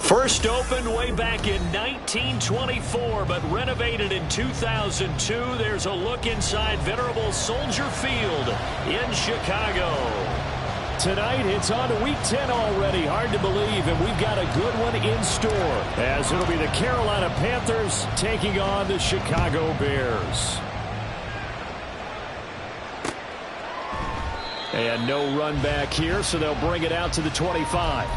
First opened way back in 1924, but renovated in 2002. There's a look inside venerable Soldier Field in Chicago. Tonight, it's on to Week 10 already. Hard to believe, and we've got a good one in store, as it'll be the Carolina Panthers taking on the Chicago Bears. And no run back here, so they'll bring it out to the 25.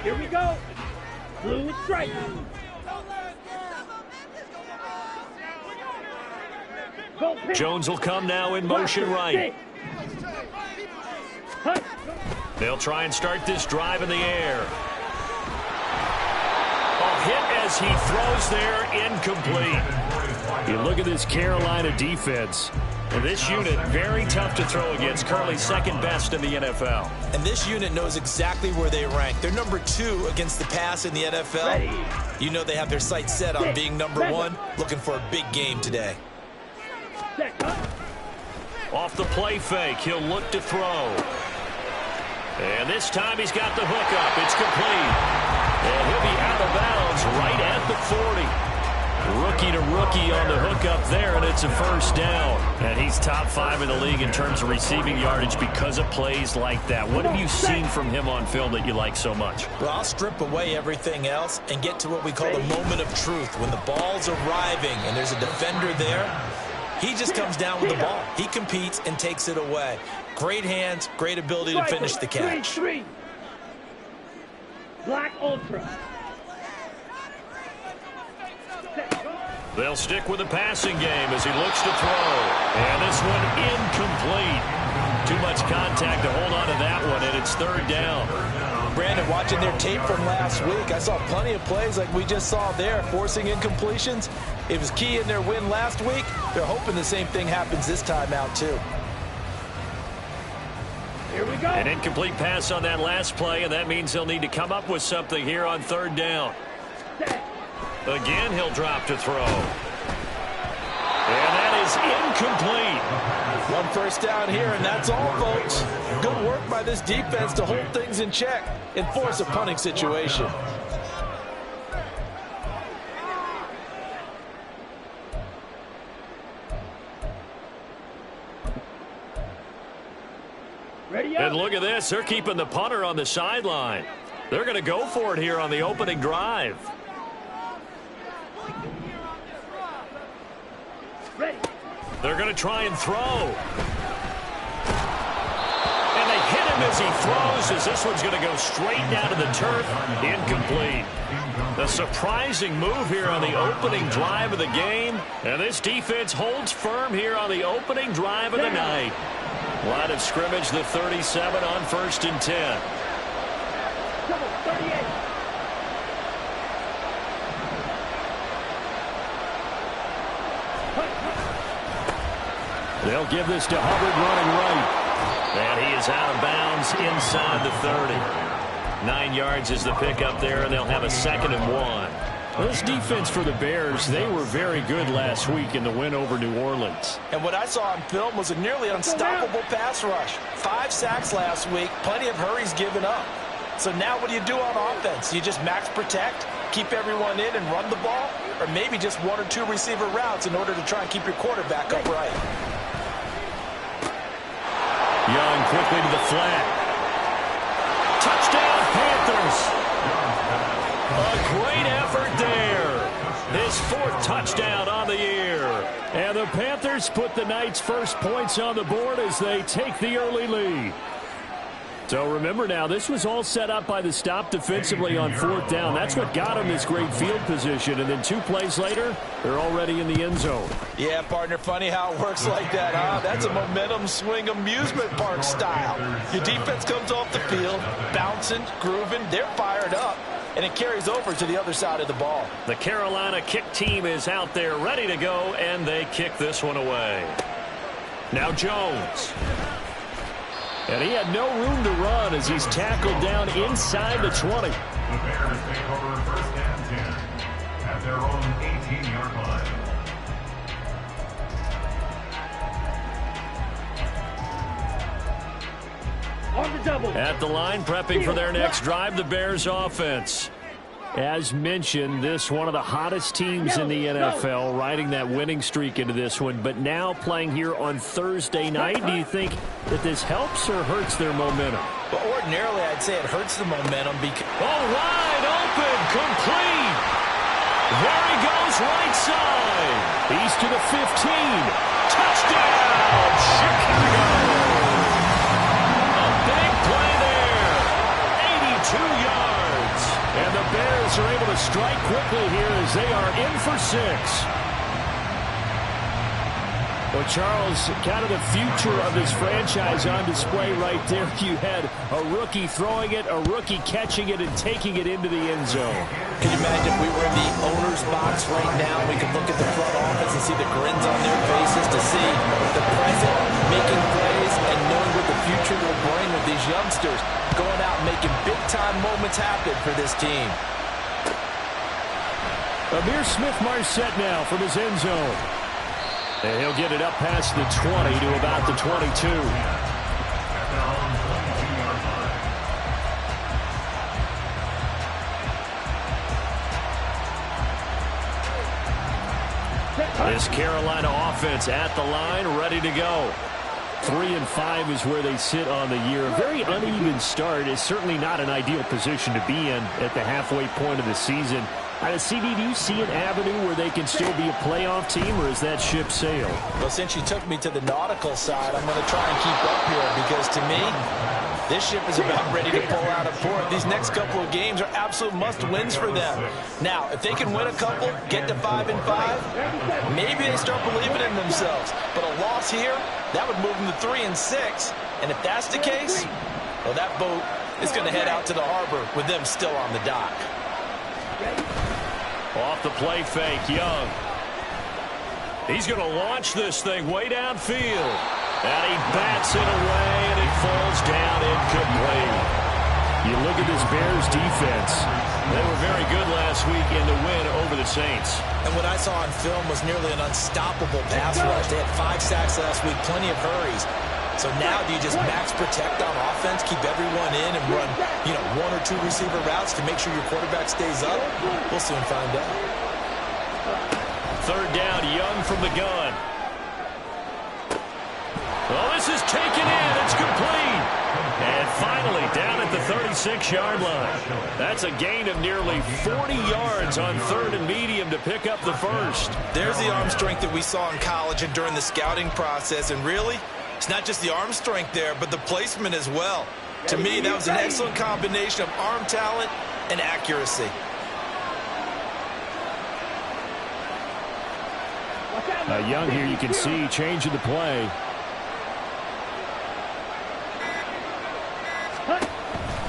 Here we go. Blue strike. Jones will come now in motion right. They'll try and start this drive in the air. A hit as he throws there, incomplete. You look at this Carolina defense. And this unit, very tough to throw against, currently second best in the NFL. And this unit knows exactly where they rank. They're number 2 against the pass in the NFL. Ready. You know they have their sights set on being number 1, looking for a big game today. Off the play fake, he'll look to throw. And this time he's got the hook up. It's complete. And he'll be out of bounds right at the 40. Rookie to rookie on the hookup there, and it's a first down. And he's top 5 in the league in terms of receiving yardage because of plays like that. What have you seen from him on film that you like so much? Well, I'll strip away everything else and get to what we call the moment of truth. When the ball's arriving and there's a defender there, he just comes down with the ball. He competes and takes it away. Great hands, great ability to finish the catch. Black Ultra. They'll stick with the passing game as he looks to throw. And this one incomplete. Too much contact to hold on to that one, and it's third down. Brandon, watching their tape from last week, I saw plenty of plays like we just saw there, forcing incompletions. It was key in their win last week. They're hoping the same thing happens this time out, too. Here we go. An incomplete pass on that last play, and that means he'll need to come up with something here on third down. Again, he'll drop to throw. And that is incomplete. One first down here, and that's all, folks. Good work by this defense to hold things in check and force a punting situation. Ready up. And look at this. They're keeping the punter on the sideline. They're going to go for it here on the opening drive. Ready. They're going to try and throw. And they hit him as he throws, as this one's going to go straight down to the turf. Incomplete. A surprising move here on the opening drive of the game. And this defense holds firm here on the opening drive of the night. Line of scrimmage, the 37 on 1st and 10. 38. They'll give this to Hubbard running right. And he is out of bounds inside the 30. 9 yards is the pickup there, and they'll have a 2nd and 1. This defense for the Bears, they were very good last week in the win over New Orleans. And what I saw on film was a nearly unstoppable pass rush. 5 sacks last week, plenty of hurries given up. So now what do you do on offense? You just max protect, keep everyone in and run the ball, or maybe just one or two receiver routes in order to try and keep your quarterback upright. Young quickly to the flat. Touchdown, Panthers. A great effort there. His fourth touchdown on the year. And the Panthers put the Knights' first points on the board as they take the early lead. So remember now, this was all set up by the stop defensively on fourth down. That's what got them this great field position. And then 2 plays later, they're already in the end zone. Yeah, partner, funny how it works like that, huh? That's a momentum swing amusement park style. Your defense comes off the field, bouncing, grooving, they're fired up, and it carries over to the other side of the ball. The Carolina kick team is out there ready to go, and they kick this one away. Now Jones. And he had no room to run as he's tackled down inside the 20. The Bears take over first and 10 at their own 18-yard line. On the double. At the line, prepping for their next drive, the Bears offense. As mentioned, this one of the hottest teams in the NFL, riding that winning streak into this one, but now playing here on Thursday night. Do you think that this helps or hurts their momentum? But ordinarily, I'd say it hurts the momentum because... Oh, wide open, complete. There he goes, right side. He's to the 15. Touchdown, Chicago. A big play there. 82 yards. And the Bears are able to strike quickly here as they are in for 6. Well, Charles, kind of the future of this franchise on display right there. You had a rookie throwing it, a rookie catching it, and taking it into the end zone. Can you imagine if we were in the owner's box right now? We could look at the front office and see the grins on their faces to see the present making plays and knowing what the future will bring with these youngsters going out and making big-time moments happen for this team. Amir Smith-Marset now from his end zone. And he'll get it up past the 20 to about the 22. This Carolina offense at the line, ready to go. 3-5 is where they sit on the year. A very uneven start is certainly not an ideal position to be in at the halfway point of the season. CD, do you see an avenue where they can still be a playoff team, or is that ship sailed? Well, since you took me to the nautical side, I'm going to try and keep up here because, to me, this ship is about ready to pull out of port. These next couple of games are absolute must-wins for them. Now, if they can win a couple, get to 5-5, maybe they start believing in themselves. But a loss here, that would move them to 3-6. And if that's the case, well, that boat is going to head out to the harbor with them still on the dock. Off the play fake, Young. He's going to launch this thing way downfield. And he bats it away, and it falls down incomplete. You look at this Bears defense. They were very good last week in the win over the Saints. And what I saw on film was nearly an unstoppable pass rush. They had 5 sacks last week, plenty of hurries. So now do you just max protect on offense, keep everyone in, and run, 1 or 2 receiver routes to make sure your quarterback stays up? We'll soon find out. Third down, Young from the gun. Well, this is taken in. It's complete. And finally, down at the 36-yard line. That's a gain of nearly 40 yards on 3rd and medium to pick up the first. There's the arm strength that we saw in college and during the scouting process. And really, it's not just the arm strength there, but the placement as well. To me, that was an excellent combination of arm talent and accuracy. Young here, you can see, changing the play.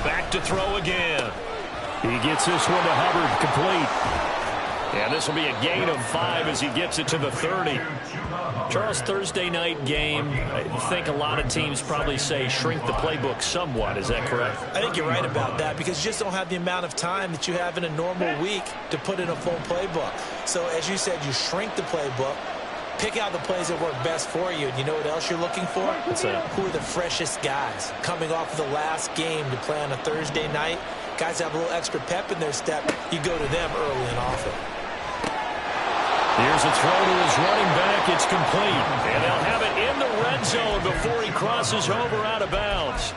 Back to throw again. He gets this one to Hubbard, complete. And this will be a gain of 5 as he gets it to the 30. Charles, Thursday night game, I think a lot of teams probably say shrink the playbook somewhat. Is that correct? I think you're right about that because you just don't have the amount of time that you have in a normal week to put in a full playbook. So as you said, you shrink the playbook. Pick out the plays that work best for you. And you know what else you're looking for? Who are the freshest guys? Coming off of the last game to play on a Thursday night, guys have a little extra pep in their step. You go to them early and often. Here's a throw to his running back. It's complete. And they'll have it in the red zone before he crosses over out of bounds.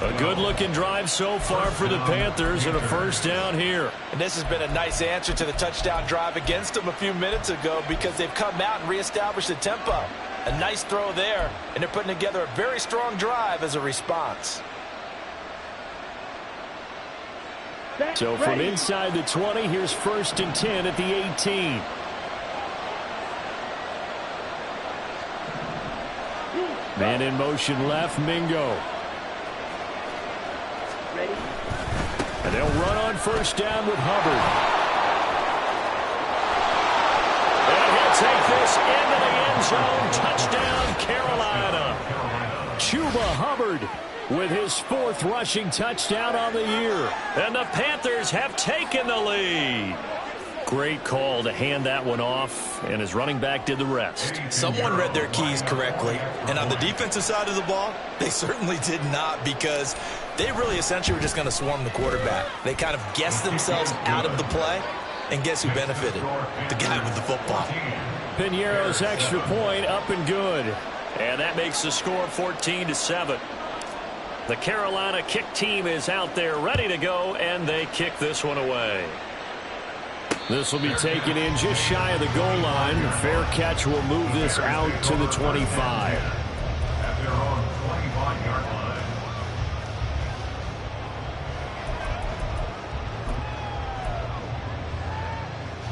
A good-looking drive so far for the Panthers and a first down here. And this has been a nice answer to the touchdown drive against them a few minutes ago because they've come out and reestablished the tempo. A nice throw there, and they're putting together a very strong drive as a response. So from inside the 20, here's 1st and 10 at the 18. Man in motion left, Mingo. Ready. And they'll run on first down with Hubbard. And he'll take this into the end zone. Touchdown, Carolina. Chuba Hubbard with his 4th rushing touchdown on the year. And the Panthers have taken the lead. Great call to hand that one off, and his running back did the rest. Someone read their keys correctly, and on the defensive side of the ball, they certainly did not because they really essentially were just going to swarm the quarterback. They kind of guessed themselves out of the play, and guess who benefited? The guy with the football. Piñeiro's extra point up and good, and that makes the score 14-7. The Carolina kick team is out there ready to go, and they kick this one away. This will be taken in just shy of the goal line. The fair catch will move this out to the 25. At their own 25-yard line.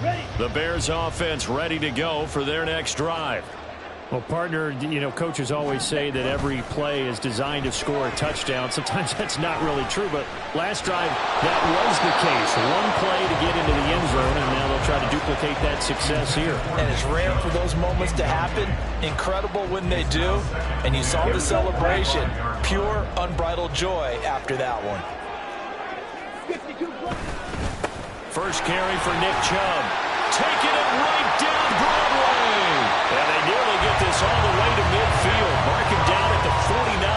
Ready. The Bears offense ready to go for their next drive. Well, partner, you know, coaches always say that every play is designed to score a touchdown. Sometimes that's not really true, but last drive, that was the case. One play to get into the end zone, and now they'll try to duplicate that success here. And it's rare for those moments to happen. Incredible when they do. And you saw the celebration. Pure, unbridled joy after that one. 52 plus. First carry for Nick Chubb. Taking it right down Broadway. And they nearly get this all the way to midfield. Mark him down at the 49.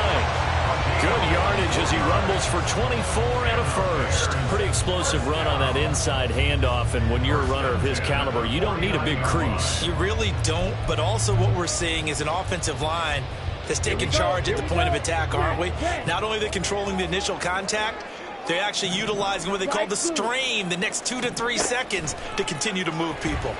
Good yardage as he rumbles for 24 and a first. Pretty explosive run on that inside handoff. And when you're a runner of his caliber, you don't need a big crease. You really don't. But also what we're seeing is an offensive line that's taking charge at the point of attack, aren't we? Not only are they controlling the initial contact, they're actually utilizing what they call the strain the next 2 to 3 seconds to continue to move people.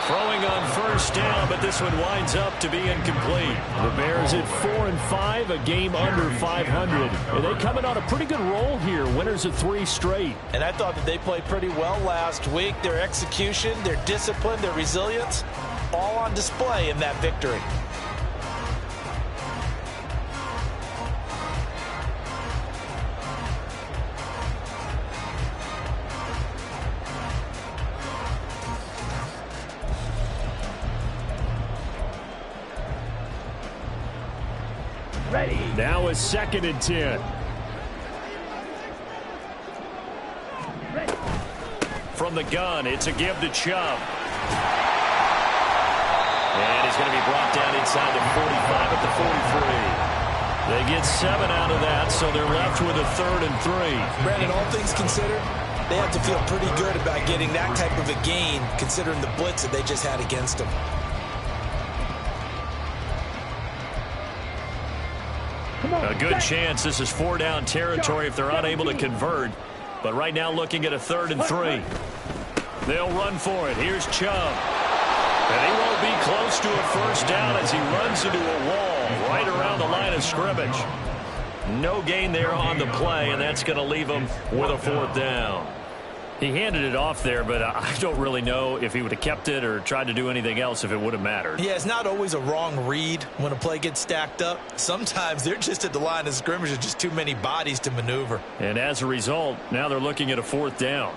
Throwing on first down, but this one winds up to be incomplete. The Bears at 4-5, a game under 500. And they coming on a pretty good roll here, winners of 3 straight. And I thought that they played pretty well last week. Their execution, their discipline, their resilience, all on display in that victory. Ready. Now it's 2nd and 10. Ready. From the gun, it's a give to Chubb. And he's going to be brought down inside the 45 at the 43. They get 7 out of that, so they're left with a 3rd and 3. Brandon, all things considered, they have to feel pretty good about getting that type of a gain, considering the blitz that they just had against them. A good chance this is 4-down territory if they're unable to convert. But right now looking at a 3rd and 3. They'll run for it. Here's Chubb. And he won't be close to a first down as he runs into a wall right around the line of scrimmage. No gain there on the play, and that's going to leave him with a 4th down. He handed it off there, but I don't really know if he would have kept it or tried to do anything else if it would have mattered. Yeah, it's not always a wrong read when a play gets stacked up. Sometimes they're just at the line of scrimmage. There's just too many bodies to maneuver. And as a result, now they're looking at a 4th down.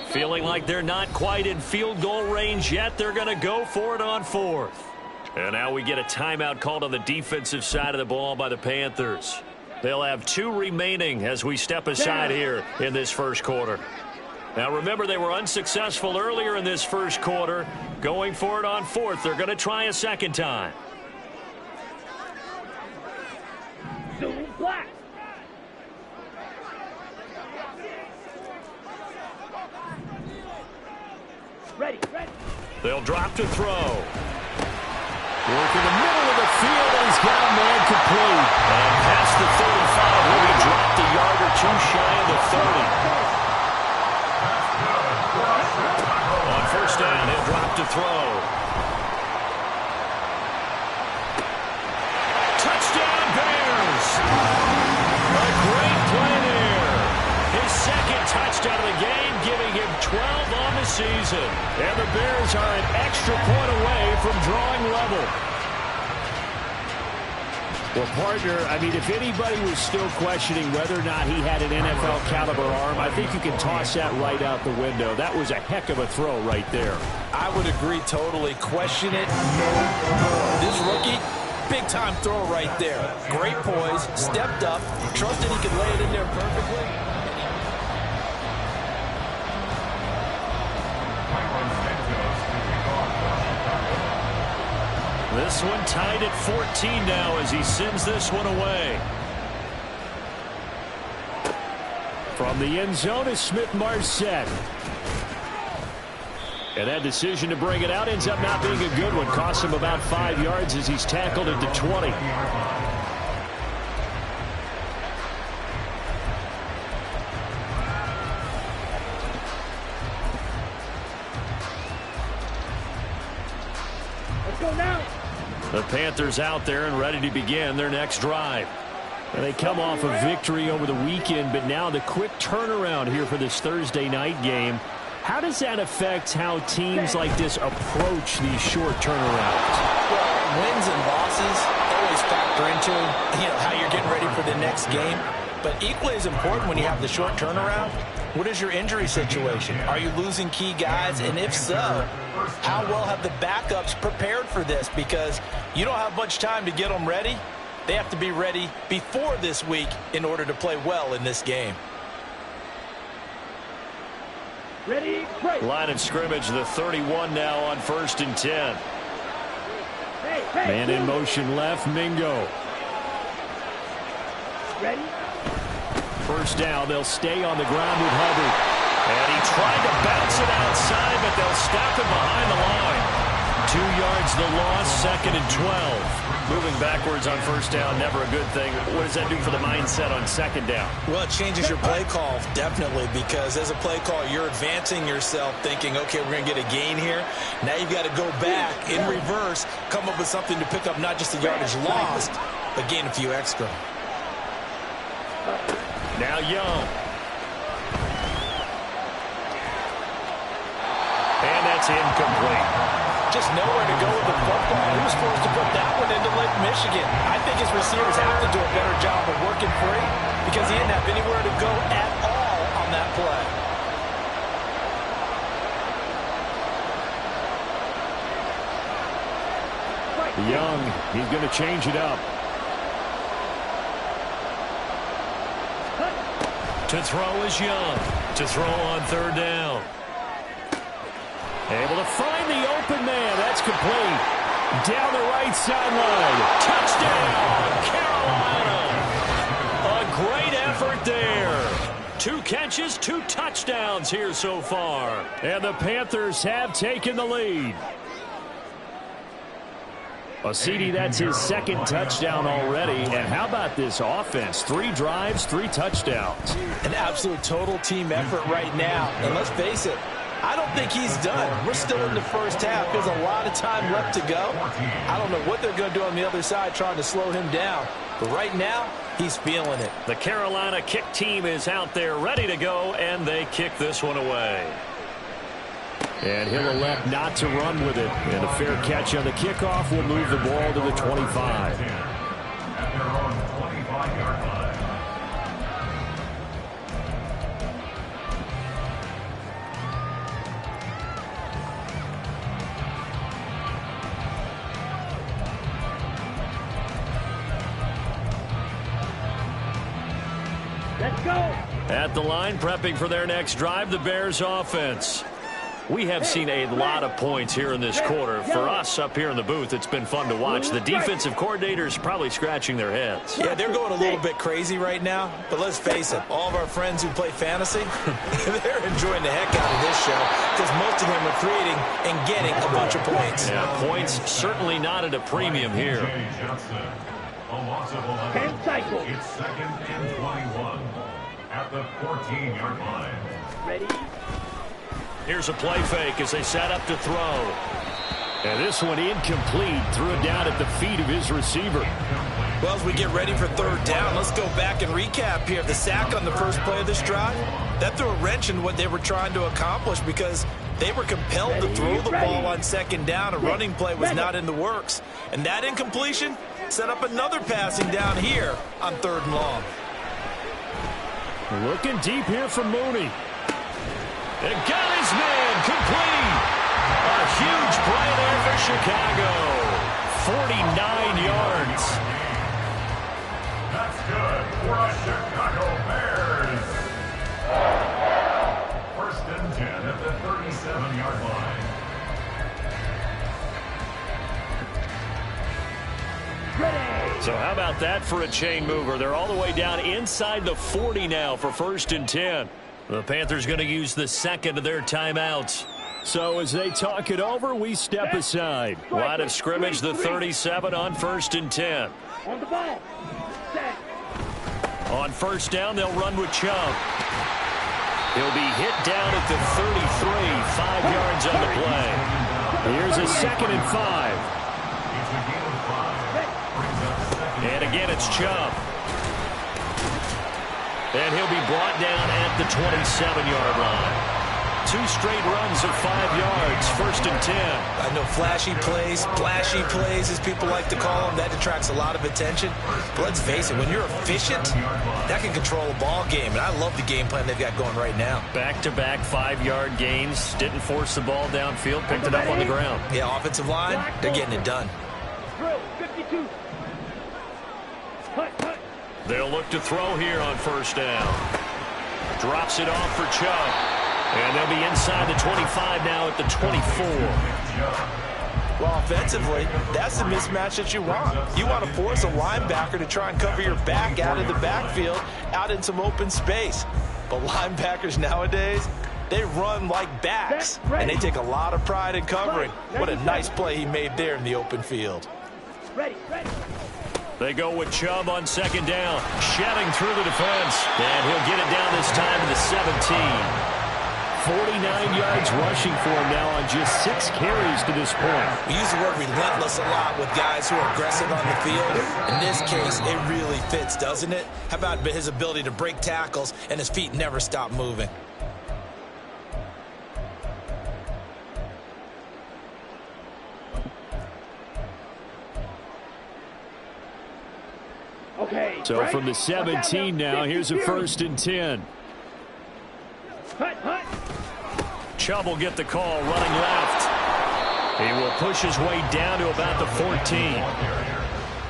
Feeling like they're not quite in field goal range yet, they're going to go for it on 4th. And now we get a timeout called on the defensive side of the ball by the Panthers. They'll have 2 remaining as we step aside here in this first quarter. Now, remember, they were unsuccessful earlier in this first quarter. Going for it on 4th. They're going to try a second time. Zoom black. Ready. They'll drop to throw. Work in the middle of the field, and he's got a man complete. And past the 35, where he dropped a yard or 2 shy of the 30. On first down, he'll drop to throw. Touchdown, Bears! A great play there. His second touchdown of the game, giving him 12 on the season. And the Bears are an extra point away from drawing level. Well, partner, I mean, if anybody was still questioning whether or not he had an NFL caliber arm, I think you can toss that right out the window. That was a heck of a throw right there. I would agree totally. Question it. This rookie, big-time throw right there. Great poise, stepped up, trusted he could lay it in there perfectly. This one tied at 14 now as he sends this one away. From the end zone is Smith-Marset. And that decision to bring it out ends up not being a good one. Costs him about 5 yards as he's tackled at the 20. Let's go now. The Panthers out there and ready to begin their next drive. And they come off a victory over the weekend, but now the quick turnaround here for this Thursday night game. How does that affect how teams like this approach these short turnarounds? Well, wins and losses always factor into, how you're getting ready for the next game. But equally as important when you have the short turnaround, what is your injury situation? Are you losing key guys? And if so, how well have the backups prepared for this? Because you don't have much time to get them ready. They have to be ready before this week in order to play well in this game. Ready, break. Line of scrimmage, the 31 now on 1st and 10. Hey, Man in motion left, Mingo. Ready? First down, they'll stay on the ground with Hubbard. And he tried to bounce it outside, but they'll stop him behind the line. 2 yards the loss, 2nd and 12. Moving backwards on first down, never a good thing. What does that do for the mindset on 2nd down? Well, it changes your play call, definitely, because as a play call, you're advancing yourself thinking, okay, we're going to get a gain here. Now you've got to go back in reverse, come up with something to pick up not just the yardage lost, but gain a few extra. Now Young. And that's incomplete. Just nowhere to go with the football. He was forced to put that one into Lake Michigan. I think his receivers have to do a better job of working free because he didn't have anywhere to go at all on that play. Young, he's going to change it up. To throw is Young. To throw on 3rd down. Able to find the open man. That's complete. Down the right sideline. Touchdown, Carolina. A great effort there. 2 catches, 2 touchdowns here so far. And the Panthers have taken the lead. CD, that's his 2nd touchdown already. And how about this offense? 3 drives, 3 touchdowns. An absolute total team effort right now. And let's face it, I don't think he's done. We're still in the first half. There's a lot of time left to go. I don't know what they're going to do on the other side trying to slow him down. But right now, he's feeling it. The Carolina kick team is out there ready to go, and they kick this one away. And he'll elect not to run with it. And a fair catch on the kickoff will move the ball to the 25. At their own 25-yard line. Let's go. At the line, prepping for their next drive, the Bears offense. We have seen a lot of points here in this quarter. For us up here in the booth, it's been fun to watch. The defensive coordinators probably scratching their heads. Yeah, they're going a little bit crazy right now. But let's face it, all of our friends who play fantasy, they're enjoying the heck out of this show because most of them are creating and getting a bunch of points. Yeah, points certainly not at a premium here. A loss of 11. 10 cycles. It's 2nd and 21 at the 14-yard line. Ready? Here's a play fake as they set up to throw. And this one incomplete. Threw it down at the feet of his receiver. Well, as we get ready for third down, let's go back and recap here. The sack on the first play of this drive, that threw a wrench in what they were trying to accomplish because they were compelled to throw the ball on second down. A running play was not in the works. And that incompletion set up another passing down here on third and long. Looking deep here from Mooney. And got his man complete. A huge play there for Chicago. 49 yards. That's good for the Chicago Bears. 1st and 10 at the 37-yard line. So how about that for a chain mover? They're all the way down inside the 40 now for 1st and 10. The Panthers going to use the second of their timeouts. So as they talk it over, we step aside. Line of scrimmage, the 37 on 1st and 10. On the ball. Set. On 1st down, they'll run with Chubb. He'll be hit down at the 33, 5 yards on the play. Here's a 2nd and 5. And again, it's Chubb. And he'll be brought down at the 27-yard line. 2 straight runs of 5 yards, 1st and 10. I know flashy plays, splashy plays, as people like to call them, that detracts a lot of attention. But let's face it, when you're efficient, that can control a ball game. And I love the game plan they've got going right now. Back-to-back 5-yard gains. Didn't force the ball downfield, picked it up on the ground. Yeah, offensive line, they're getting it done. Drill 52. Cut. They'll look to throw here on 1st down. Drops it off for Chubb. And they'll be inside the 25 now at the 24. Well, offensively, that's the mismatch that you want. You want to force a linebacker to try and cover your back out of the backfield, out in some open space. But linebackers nowadays, they run like backs, and they take a lot of pride in covering. What a nice play he made there in the open field. Ready. They go with Chubb on 2nd down, shedding through the defense. And he'll get it down this time to the 17. 49 yards rushing for him now on just 6 carries to this point. We use the word relentless a lot with guys who are aggressive on the field. In this case, it really fits, doesn't it? How about his ability to break tackles and his feet never stop moving? Okay. So from the 17 now, here's a 1st and 10. Hut. Chubb will get the call running left. He will push his way down to about the 14.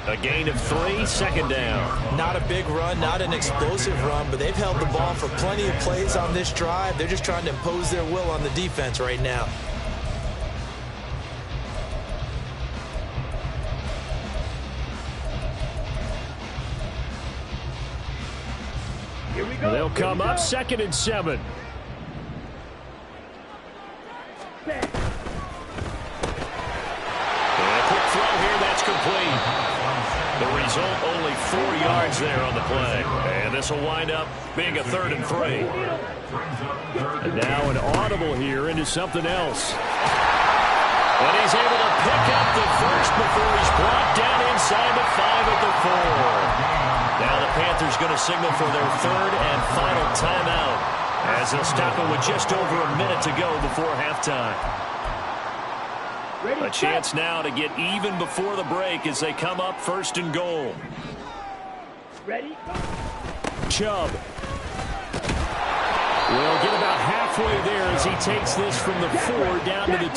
A gain of 3, 2nd down. Not a big run, not an explosive run, but they've held the ball for plenty of plays on this drive. They're just trying to impose their will on the defense right now. Here we go. They'll come up 2nd and 7. Set. And a quick throw here, that's complete. The result, only 4 yards there on the play. And this will wind up being a 3rd and 3. And now an audible here into something else. And he's able to pick up the first before he's brought down inside the 5 at the 4. Now the Panthers going to signal for their 3rd and final timeout, as they'll stop it with just over a minute to go before halftime. A chance now to get even before the break as they come up 1st and goal. Ready? Chubb will get about halfway there as he takes this from the 4 down to the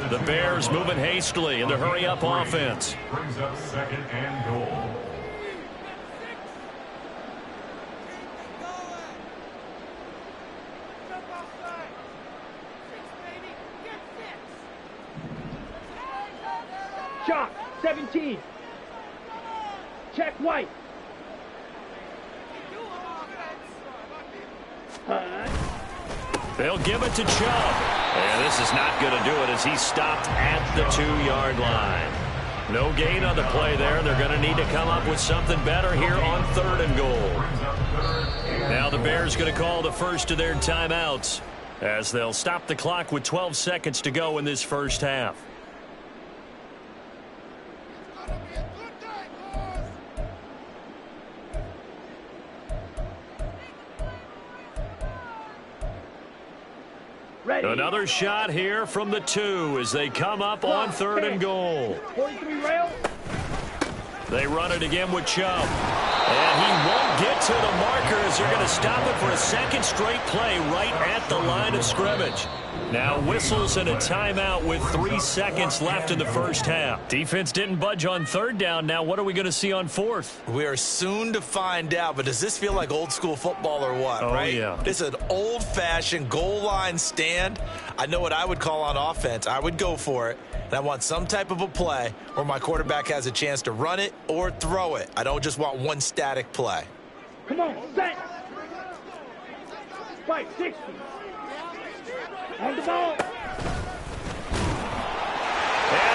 2. The Bears moving hastily in the hurry-up offense. Brings up 2nd and goal. 17. Check white. They'll give it to Chubb. And this is not going to do it as he's stopped at the 2-yard line. No gain on the play there. They're going to need to come up with something better here on 3rd and goal. Now the Bears going to call the first of their timeouts as they'll stop the clock with 12 seconds to go in this first half. Ready. Another shot here from the 2 as they come up on 3rd and goal. 43 rail. They run it again with Chubb. And he won't get to the marker as they're going to stop it for a second straight play right at the line of scrimmage. Now whistles and a timeout with 3 seconds left in the first half. Defense didn't budge on 3rd down. Now what are we going to see on 4th? We are soon to find out, but does this feel like old school football or what, right? Yeah. This is an old-fashioned goal line stand. I know what I would call on offense. I would go for it, and I want some type of a play where my quarterback has a chance to run it or throw it. I don't just want one static play. Come on, set. 560. On the ball. And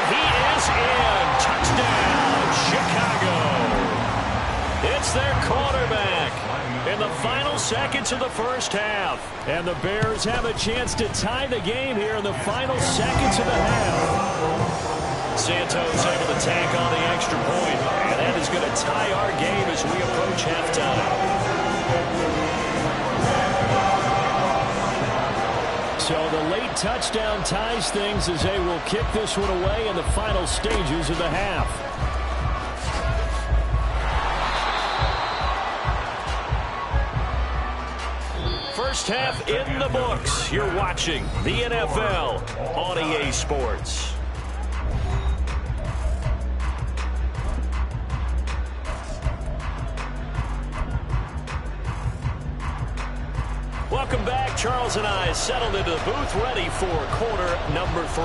he is in. Touchdown, Chicago. It's their quarterback in the final seconds of the first half. And the Bears have a chance to tie the game here in the final seconds of the half. Santos able to tack on the extra point, and that is going to tie our game as we approach halftime. So the late touchdown ties things as they will kick this one away in the final stages of the half. First half in the books. You're watching the NFL on EA Sports. Welcome back. Charles and I settled into the booth ready for quarter number 3.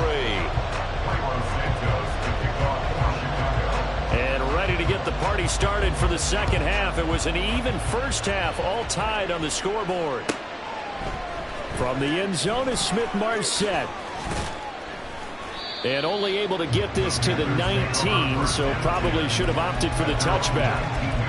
And ready to get the party started for the second half. It was an even first half, all tied on the scoreboard. From the end zone is Smith-Marset. And only able to get this to the 19, so probably should have opted for the touchback.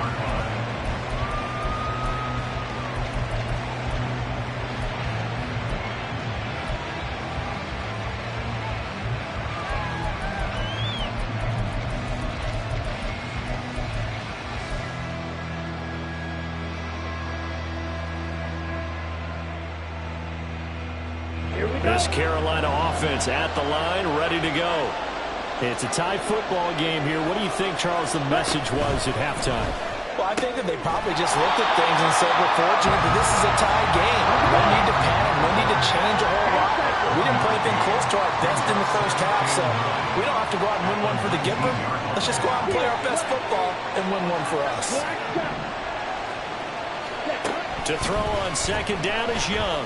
This Carolina offense at the line, ready to go. It's a tie football game here. What do you think, Charles, the message was at halftime? Well, I think that they probably just looked at things and said, we're fortunate that this is a tie game. No need to panic. No need to change a whole lot. We didn't play anything close to our best in the first half, so we don't have to go out and win one for the giver. Let's just go out and play our best football and win one for us. To throw on second down is Young.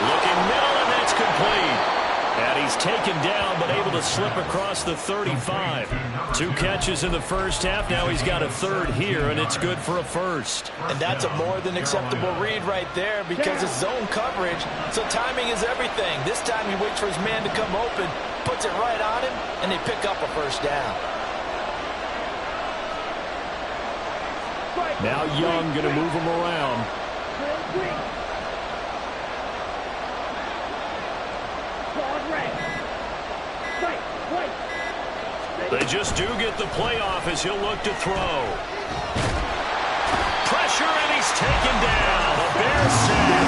Looking middle, and that's complete. And he's taken down, but able to slip across the 35. 2 catches in the first half. Now he's got a third here, and it's good for a first. And that's a more than acceptable read right there because it's zone coverage, so timing is everything. This time he waits for his man to come open, puts it right on him, and they pick up a first down. Now Young going to move him around. They just do get the play off as he'll look to throw. Pressure, and he's taken down. A Bears sack.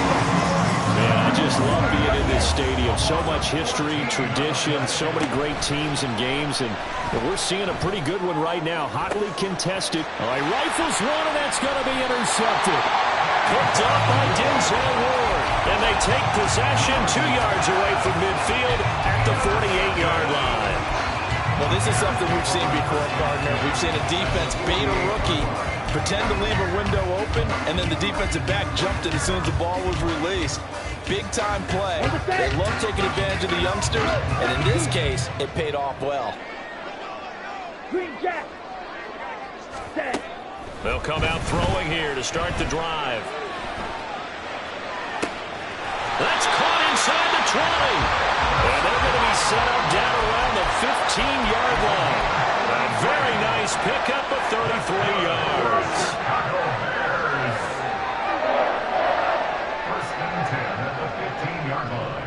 Man, I just love being in this stadium. So much history, tradition, so many great teams and games, and we're seeing a pretty good one right now. Hotly contested. All right, rifles one, and that's going to be intercepted. Picked up by Denzel Ward. And they take possession 2 yards away from midfield at the 48-yard line. Well, this is something we've seen before, partner. We've seen a defense bait a rookie, pretend to leave a window open, and then the defensive back jumped it as soon as the ball was released. Big-time play. They love taking advantage of the youngsters, and in this case, it paid off well. Green Jack. Set. They'll come out throwing here to start the drive. That's caught inside the 20. And they're going to be set up down around the 15-yard line. A very nice pickup of 33 yards. First and 10 at the 15-yard line.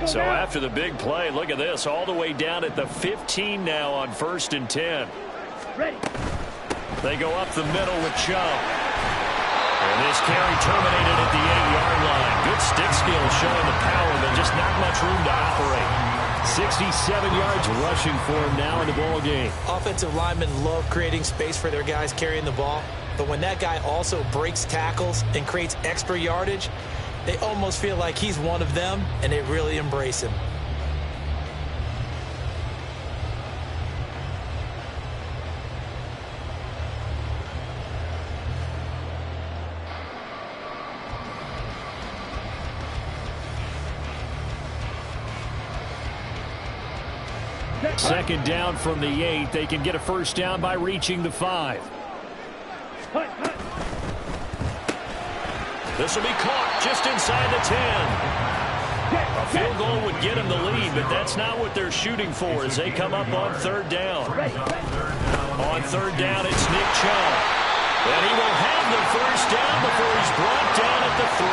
So after the big play, look at this, all the way down at the 15 now on 1st and 10. Ready. They go up the middle with Chubb. And this carry terminated at the 8-yard line. Good stick skill showing the power, but just not much room to operate. 67 yards rushing for him now in the ball game. Offensive linemen love creating space for their guys carrying the ball. But when that guy also breaks tackles and creates extra yardage, they almost feel like he's one of them, and they really embrace him. Second down from the 8. They can get a first down by reaching the 5. Hut, hut. This will be caught just inside the 10. A field goal would get them the lead, but that's not what they're shooting for as they come up on 3rd down. On 3rd down, it's Nick Chubb. And he will have the first down before he's brought down at the 3.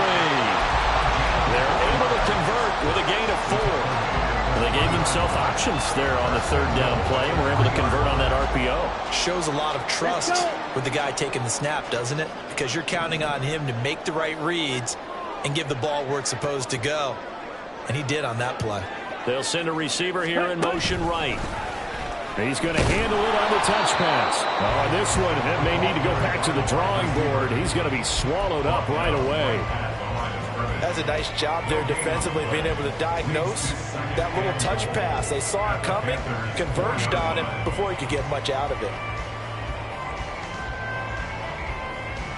They're able to convert with a gain of 4. They gave themselves options there on the 3rd down play, and were able to convert on that RPO. Shows a lot of trust with the guy taking the snap, doesn't it? Because you're counting on him to make the right reads and give the ball where it's supposed to go. And he did on that play. They'll send a receiver here in motion right. He's going to handle it on the touch pass. On this one, it may need to go back to the drawing board. He's going to be swallowed up right away. That's a nice job there defensively, being able to diagnose that little touch pass. They saw it coming, converged on him before he could get much out of it.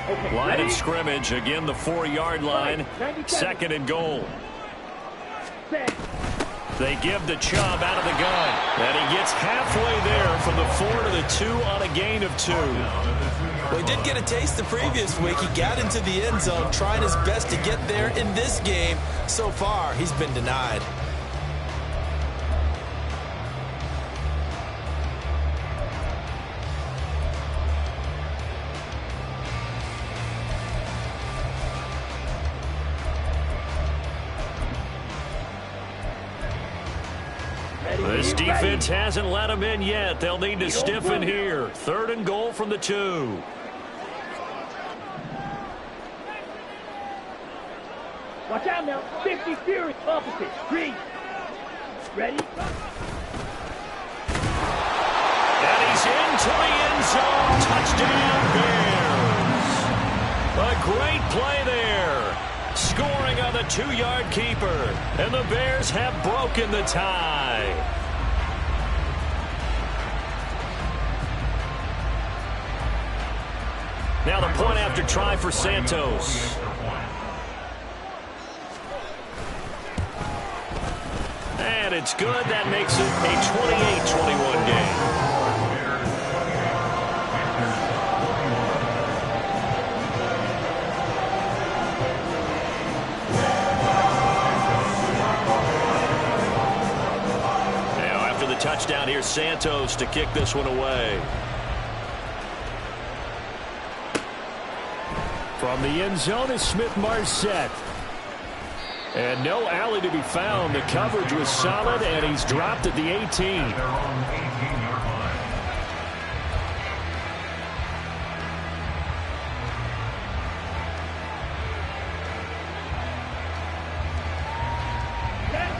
Okay, Line ready? of scrimmage, again the 4-yard line, 2nd and goal. Set. They give the Chubb out of the gun, and he gets halfway there from the 4 to the 2 on a gain of 2. Well, he did get a taste the previous week. He got into the end zone, trying his best to get there in this game. So far, he's been denied. This defense hasn't let him in yet. They'll need to stiffen here. 3rd and goal from the 2. Watch out now. 50 Fury opposite. Green. Ready? And he's into the end zone. Touchdown, Bears. A great play there. Scoring on the 2-yard keeper. And the Bears have broken the tie. Now the point after try for Santos. And it's good. That makes it a 28-21 game. Now after the touchdown, here's Santos to kick this one away. From the end zone is Smith-Marset. And no alley to be found. The coverage was solid, and he's dropped at the 18. Their own 18-yard line.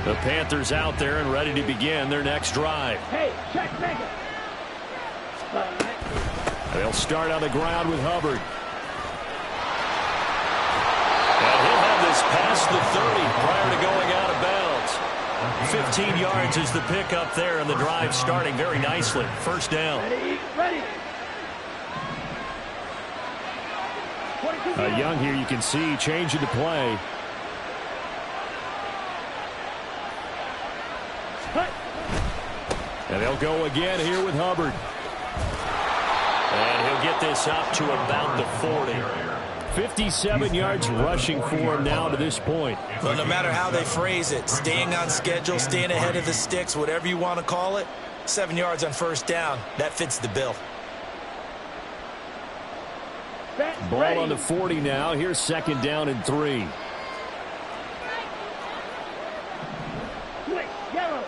The Panthers out there and ready to begin their next drive. Hey, check mega. They'll start on the ground with Hubbard. And he'll have this past the 30 prior to going out of bounds. 15 yards is the pickup there, and the drive starting very nicely. First down. Ready, ready. Young here, you can see, changing the play. And they'll go again here with Hubbard. And he'll get this up to about the 40. 57 yards rushing for him now to this point. Well, no matter how they phrase it, staying on schedule, staying ahead of the sticks, whatever you want to call it, 7 yards on first down, that fits the bill. Ball on the 40 now. Here's second down and 3. Switch, yellow.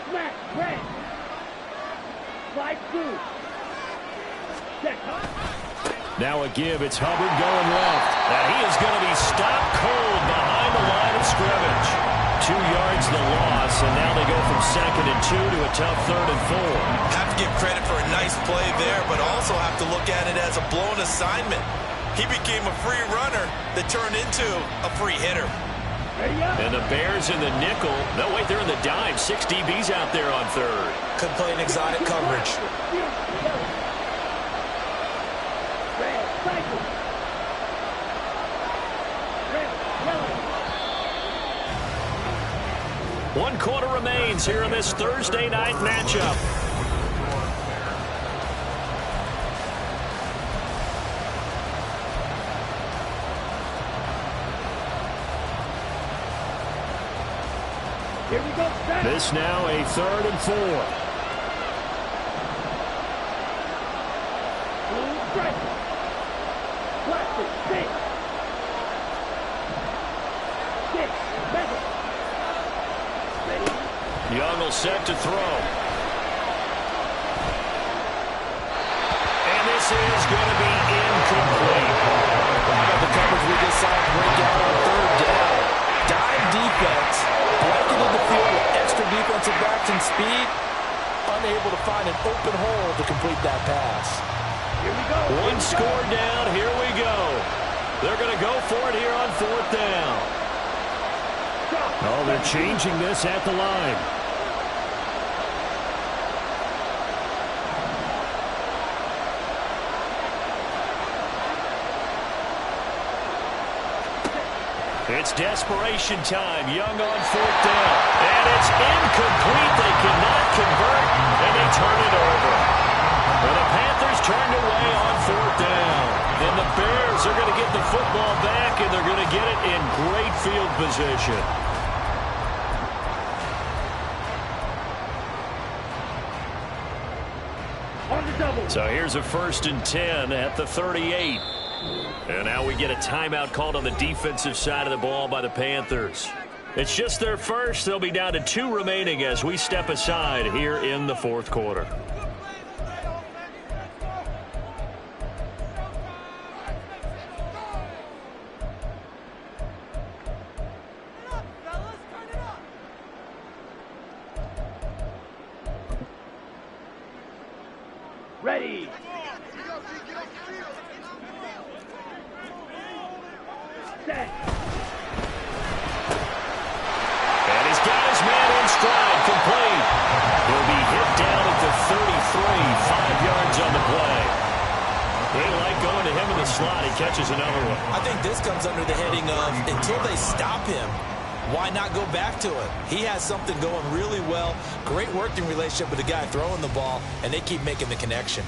Smack, red. Slide through. Check. Now a give. It's Hubbard going left. And he is going to be stopped cold behind the line of scrimmage. 2 yards the loss, and now they go from 2nd and 2 to a tough 3rd and 4. Have to give credit for a nice play there, but also have to look at it as a blown assignment. He became a free runner that turned into a free hitter. And the Bears in the nickel. No, wait, they're in the dime. 6 DBs out there on 3rd. Could play an exotic coverage. Red, cycle. Red, yellow. 1 quarter remains here in this Thursday night matchup. Here we go. Set. This now a 3rd and 4. Blue strike. Plastic, 6. 6, 7. Ready. Young will set to throw. And this is going to be incomplete. How about the coverage we just saw break out on 3rd down? Dive defense, blanketed the field with extra defensive backs and speed, unable to find an open hole to complete that pass. Here we go. One score down. Here we go. They're going to go for it here on 4th down. Oh, they're changing this at the line. It's desperation time. Young on 4th down. And it's incomplete. They cannot convert, and they turn it over. And the Panthers turned away on 4th down. And the Bears are going to get the football back, and they're going to get it in great field position. On the double. So here's a 1st and 10 at the 38. And now we get a timeout called on the defensive side of the ball by the Panthers. It's just their first. They'll be down to 2 remaining as we step aside here in the 4th quarter. Ready. Set. And he's got his man in stride, complete. He'll be hit down at the 33, 5 yards on the play. They like going to him in the slot. He catches another one. I think this comes under the heading of, until they stop him, why not go back to it? He has something going really well. Great working relationship with the guy throwing the ball, and they keep making the connection.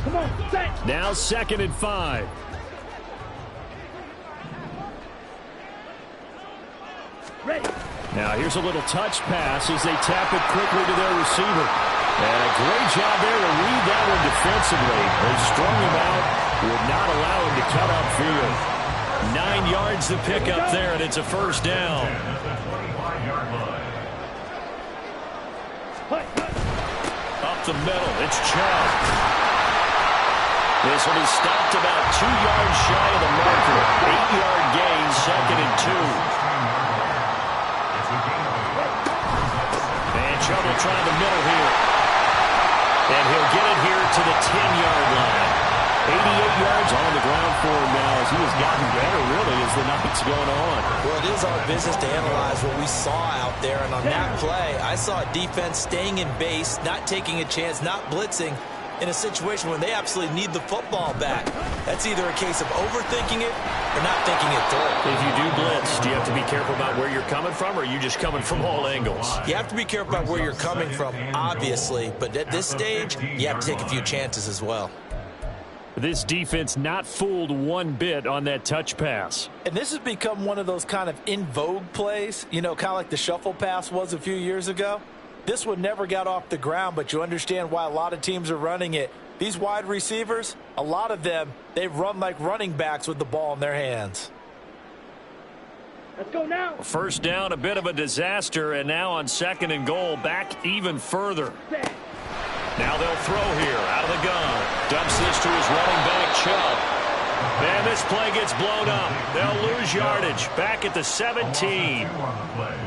Come on, set. Now 2nd and 5. Ready. Now here's a little touch pass as they tap it quickly to their receiver. And a great job there to read that one defensively. They strung him out, would not allow him to cut upfield. 9 yards to pick up there, and it's a 1st down. Up the middle, it's Chubb. This will be stopped about 2 yards shy of the marker. 8-yard gain, 2nd and 2. And Chubb will try the middle here. And he'll get it here to the 10-yard line. 88 yards on the ground for him now as he has gotten better, really, as the night's going on. Well, it is our business to analyze what we saw out there. And on that play, I saw a defense staying in base, not taking a chance, not blitzing in a situation when they absolutely need the football back. That's either a case of overthinking it or not thinking it through. If you do blitz, do you have to be careful about where you're coming from, or are you just coming from all angles? You have to be careful about where you're coming from, obviously. But at this stage, you have to take a few chances as well. This defense not fooled one bit on that touch pass. And this has become one of those kind of in vogue plays, you know, kind of like the shuffle pass was a few years ago. This one never got off the ground, but you understand why a lot of teams are running it. These wide receivers, a lot of them, they run like running backs with the ball in their hands. Let's go now. First down, a bit of a disaster, and now on 2nd and goal, back even further. Now they'll throw here out of the gun. Dumps this to his running back, Chubb. And this play gets blown up. They'll lose yardage back at the 17.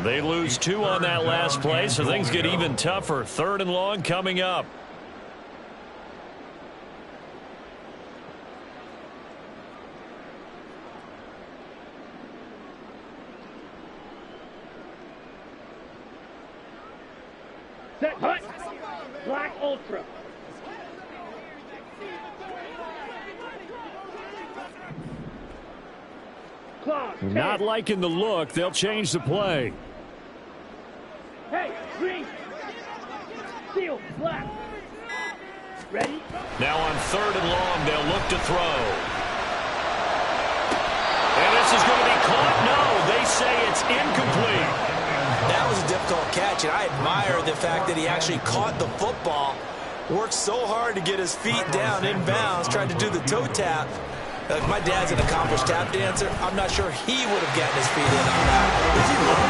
They lose 2 on that last play, so things get even tougher. 3rd and long coming up. Set, hut. Black Ultra. Claw, Not liking the look. They'll change the play. Hey, green. Steel, black. Ready? Now on 3rd and long, they'll look to throw. And this is going to be caught. No, they say it's incomplete. That was a difficult catch, and I admire the fact that he actually caught the football, worked so hard to get his feet down inbounds, tried to do the toe tap. My dad's an accomplished tap dancer. I'm not sure he would have gotten his feet in on that. Is he long?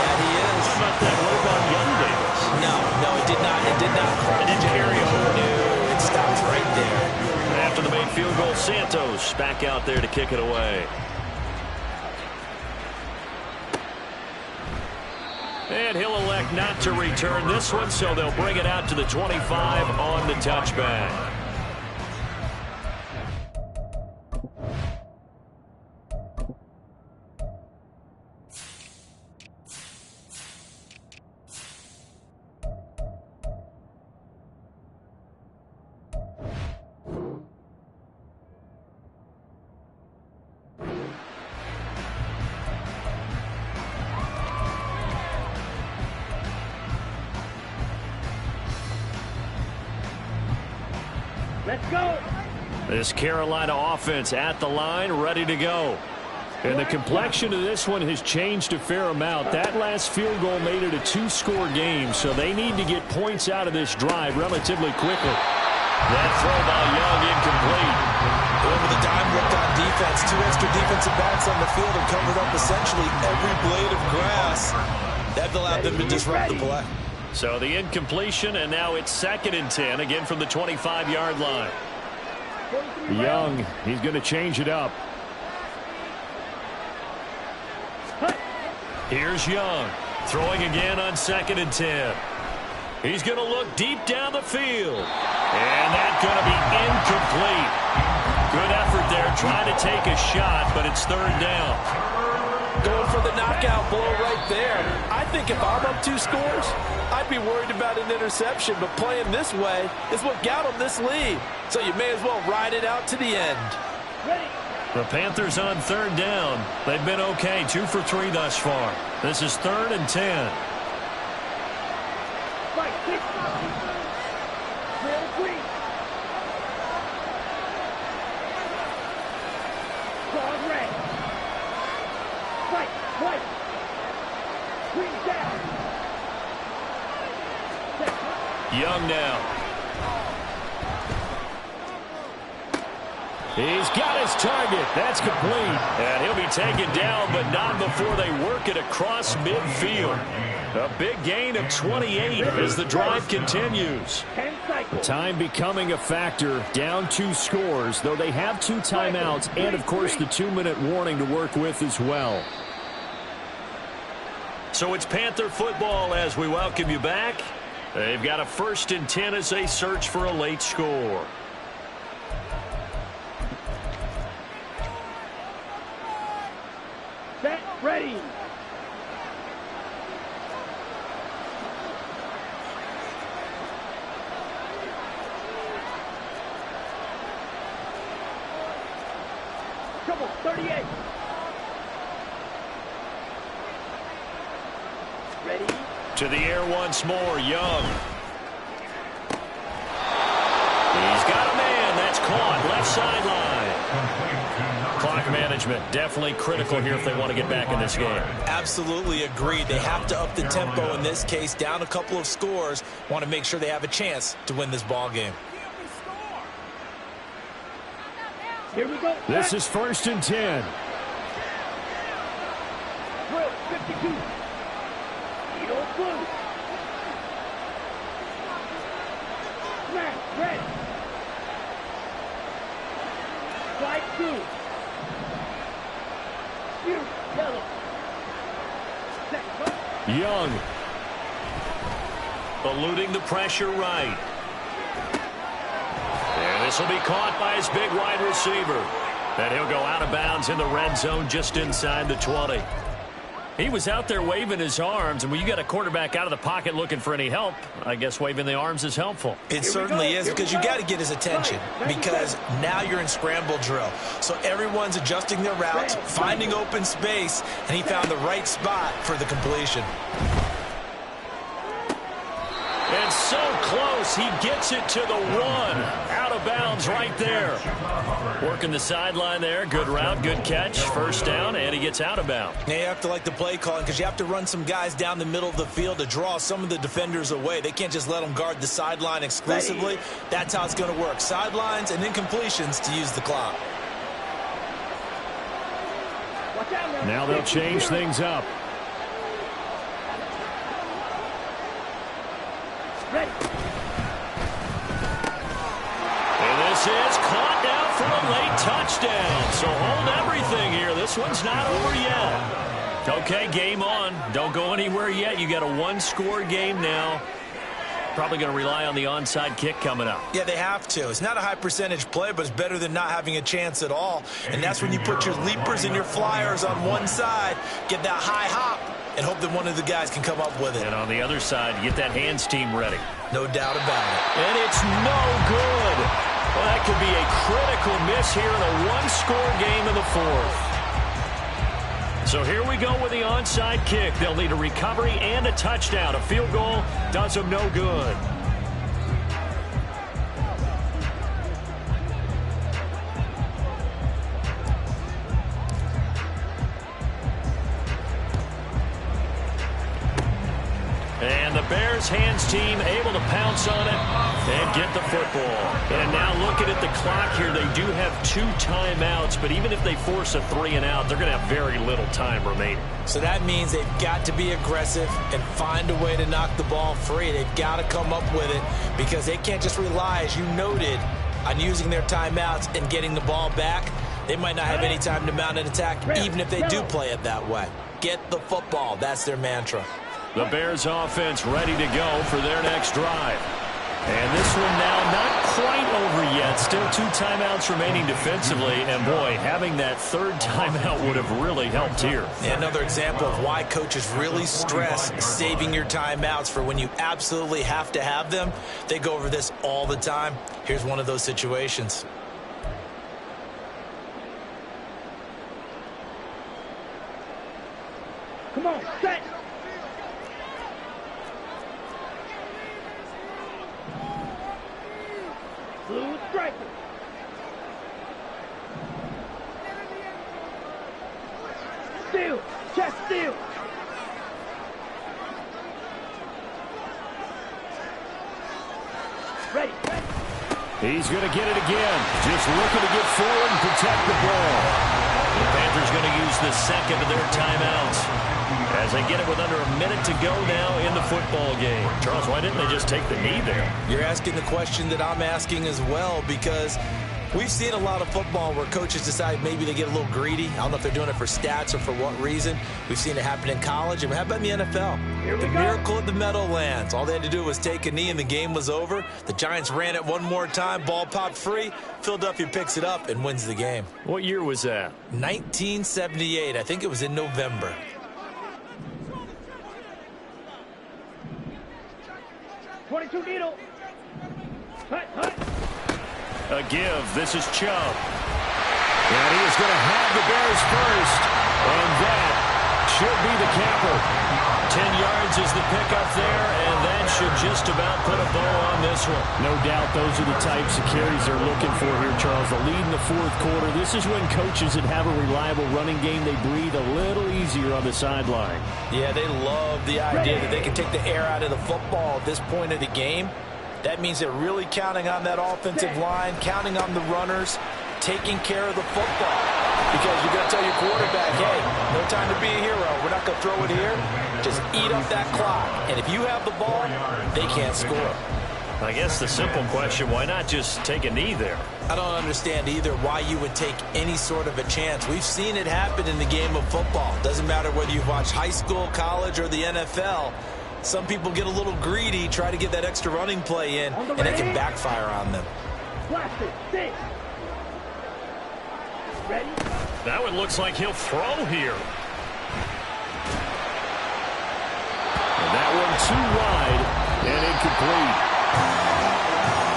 That he is. How about that? What about Young Davis? No, it did not. It did not. It didn't carry over. No, it stops right there. After the made field goal, Santos back out there to kick it away. And he'll elect not to return this one, so they'll bring it out to the 25 on the touchback. Let's go. This Carolina offense at the line, ready to go. And the complexion of this one has changed a fair amount. That last field goal made it a 2-score game, so they need to get points out of this drive relatively quickly. That throw by Young incomplete. Over the dime looked on defense. 2 extra defensive backs on the field and covered up essentially every blade of grass. That allowed them to disrupt the play. So the incompletion, and now it's 2nd and 10, again from the 25-yard line. Young, he's going to change it up. Here's Young, throwing again on 2nd and 10. He's going to look deep down the field. And that's going to be incomplete. Good effort there, trying to take a shot, but it's 3rd down. Going for the knockout blow right there. I think if I'm up 2 scores, I'd be worried about an interception, but playing this way is what got them this lead. So you may as well ride it out to the end. Ready. The Panthers on 3rd down. They've been okay, 2 for 3 thus far. This is 3rd and 10. Fight, kick. Real green. Claw, red. Fight, white. Green down. Young now. He's got his target. That's complete. And he'll be taken down, but not before they work it across midfield. A big gain of 28 as the drive continues. Time becoming a factor. Down 2 scores, though they have 2 timeouts and, of course, the 2-minute warning to work with as well. So it's Panther football as we welcome you back. They've got a 1st and 10 as they search for a late score. Trouble, 38. Ready? To the air once more, Young. He's got a man. That's caught. Left sideline. Clock management definitely critical here if they want to get back in this game. Absolutely agreed. They have to up the tempo in this case, down a couple of scores. Want to make sure they have a chance to win this ball game. Here we go. This is 1st and 10. Drill, 52. Needle blue. Smash, red. Strike 2. Shoot, yellow. Second, Young. Eluding the pressure right. And this will be caught by his big wide receiver. And he'll go out of bounds in the red zone just inside the 20. He was out there waving his arms, and when you got a quarterback out of the pocket looking for any help, I guess waving the arms is helpful. It certainly is, because you got to get his attention, because now you're in scramble drill. So everyone's adjusting their routes, finding open space, and he found the right spot for the completion. And so close, he gets it to the 1. Out of bounds right there. Working the sideline there. Good route, good catch. First down, and he gets out of bounds. Now you have to like the play calling, because you have to run some guys down the middle of the field to draw some of the defenders away. They can't just let them guard the sideline exclusively. That's how it's going to work. Sidelines and incompletions to use the clock. Now they'll change things up. ready. And this is caught down for a late touchdown. So hold everything here. This one's not over yet. Okay, game on. Don't go anywhere yet. You got a one-score game now. Probably going to rely on the onside kick coming up. Yeah, they have to. It's not a high percentage play, but it's better than not having a chance at all. And that's when you put your leapers and your flyers on one side, get that high hop, and hope that one of the guys can come up with it. And on the other side, get that hands team ready. No doubt about it. And it's no good. Well, that could be a critical miss here in a one-score game in the fourth. So here we go with the onside kick. They'll need a recovery and a touchdown. A field goal does them no good. And the Bears hands team able to pounce on it and get the football. And now looking at the clock here, they do have 2 timeouts, but even if they force a 3-and-out, they're going to have very little time remaining. So that means they've got to be aggressive and find a way to knock the ball free. They've got to come up with it because they can't just rely, as you noted, on using their timeouts and getting the ball back. They might not have any time to mount an attack, even if they do play it that way. Get the football. That's their mantra. The Bears offense ready to go for their next drive. And this one now not quite over yet. Still 2 timeouts remaining defensively. And, boy, having that 3rd timeout would have really helped here. Yeah, another example of why coaches really stress saving your timeouts for when you absolutely have to have them. They go over this all the time. Here's one of those situations. Come on, set. Blue striker. Steal. Chest steal. Ready. He's going to get it again. Just looking to get forward and protect the ball. The Panthers going to use the second of their timeouts as they get it with under a minute to go now in the football game. Charles, why didn't they just take the knee there? You're asking the question that I'm asking as well, because we've seen a lot of football where coaches decide maybe they get a little greedy. I don't know if they're doing it for stats or for what reason. We've seen it happen in college, and how about in the NFL? The miracle of the Meadowlands. All they had to do was take a knee, and the game was over. The Giants ran it one more time. Ball popped free. Philadelphia picks it up and wins the game. What year was that? 1978. I think it was in November. .22 needle. Hut, hut. A give. This is Chubb. And he is going to have the Bears first. And that should be the capper. 10 yards is the pickup there, and that should just about put a bow on this one. No doubt those are the types of carries they're looking for here, Charles. The lead in the fourth quarter. This is when coaches that have a reliable running game, they breathe a little easier on the sideline. Yeah, they love the idea that they can take the air out of the football at this point of the game. That means they're really counting on that offensive line, counting on the runners, taking care of the football. Because you're going to tell your quarterback, hey, no time to be a hero. We're not going to throw it here. Just eat up that clock. And if you have the ball, they can't score. I guess the simple question, why not just take a knee there? I don't understand either why you would take any sort of a chance. We've seen it happen in the game of football. Doesn't matter whether you watch high school, college, or the NFL. Some people get a little greedy, try to get that extra running play in, and it can backfire on them. Ready? That one looks like he'll throw here. And that one too wide and incomplete.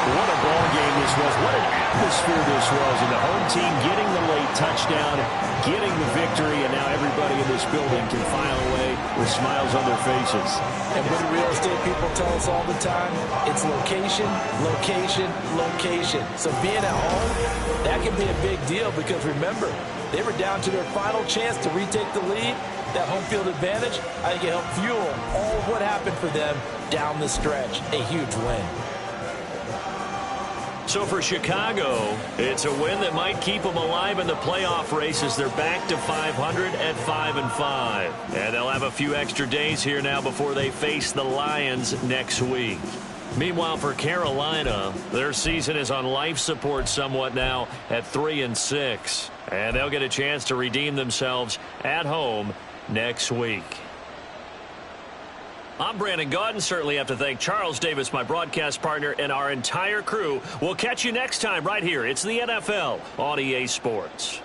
What a ball game this was. What an atmosphere this was. And the home team getting the late touchdown, getting the victory, and now everybody in this building can file away with smiles on their faces. And what do real estate people tell us all the time? It's location, location, location. So being at home, that can be a big deal because remember, they were down to their final chance to retake the lead. That home field advantage, I think it helped fuel all of what happened for them down the stretch. A huge win. So for Chicago, it's a win that might keep them alive in the playoff race as they're back to 500 at 5-5. And they'll have a few extra days here now before they face the Lions next week. Meanwhile, for Carolina, their season is on life support somewhat now at 3-6. And they'll get a chance to redeem themselves at home next week. I'm Brandon Gaudin. Certainly have to thank Charles Davis, my broadcast partner, and our entire crew. We'll catch you next time right here. It's the NFL on EA Sports.